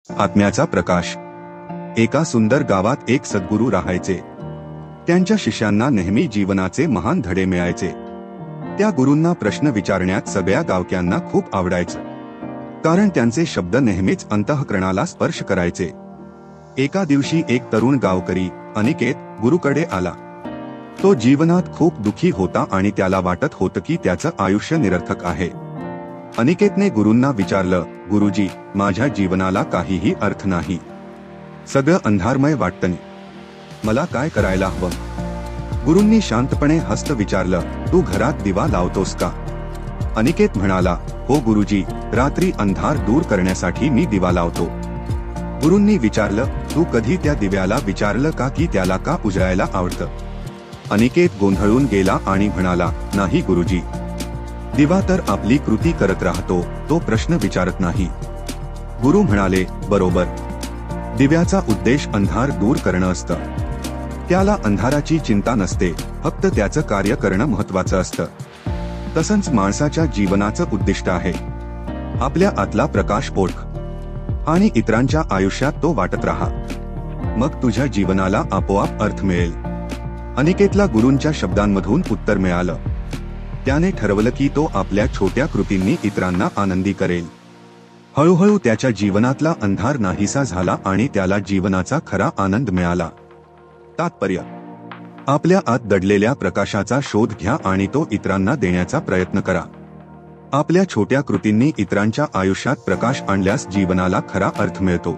आत्म्याचा प्रकाश। एका सुंदर गावात एक सद्गुरू राहायचे। त्यांच्या शिष्यांना नेहमी जीवनाचे महान धडे मिळायचे। त्या गुरूंना प्रश्न विचारण्यात सगळ्या गावकऱ्यांना खूप आवडायचं, कारण त्यांचे शब्द नेहमीच अंतःकरणाला स्पर्श करायचे। एका दिवशी एक तरुण गावकरी अनिकेत गुरुकडे आला। तो जीवनात खूप दुःखी होता आणि त्याला वाटत होतं की त्याचं आयुष्य निरर्थक आहे। अनिकेतने गुरूंना विचारलं, गुरुजी, माझ्या जीवनाला काहीही अर्थ नाही, सगळं अंधारमय वाटतं, मला काय करायला हवं? गुरूंनी शांतपणे हसत विचारलं, तू घरात दिवा लावतोस का? अनिकेत म्हणाला, हो गुरुजी, रात्री अंधार दूर करण्यासाठी मी दिवा लावतो। गुरूंनी विचारलं, तू कधी त्या दिव्याला विचारलं का की त्याला का उजळायला आवडतं? अनिकेत गोंधळून गेला आणि म्हणाला, नाही गुरुजी, दिवा तर आपली कृती करत राहतो, तो प्रश्न विचारत नाही। गुरु म्हणाले, बरोबर, दिव्याचा उद्देश अंधार दूर करणं असतं, त्याला अंधाराची चिंता नसते, फक्त त्याचं कार्य करणं महत्वाचं असतं। तसंच माणसाच्या जीवनाचं उद्दिष्ट आहे आपल्या आतला प्रकाश ओळख आणि इतरांच्या आयुष्यात तो वाटत राहा, मग तुझ्या जीवनाला आपोआप अर्थ मिळेल। अनिकेतला गुरूंच्या शब्दांमधून उत्तर मिळालं। त्याने ठरवलं की तो आपल्या छोट्या कृतींनी इतरांना आनंदी करेल। हळूहळू त्याच्या जीवनातला अंधार नाहीसा झाला आणि त्याला जीवनाचा खरा आनंद मिळाला। तात्पर्य: आपल्या आत दडलेल्या प्रकाशाचा शोध घ्या आणि तो इतरांना देण्याचा प्रयत्न करा। आपल्या छोट्या कृतींनी इतरांच्या आयुष्यात प्रकाश आणल्यास जीवनाला खरा अर्थ मिळतो।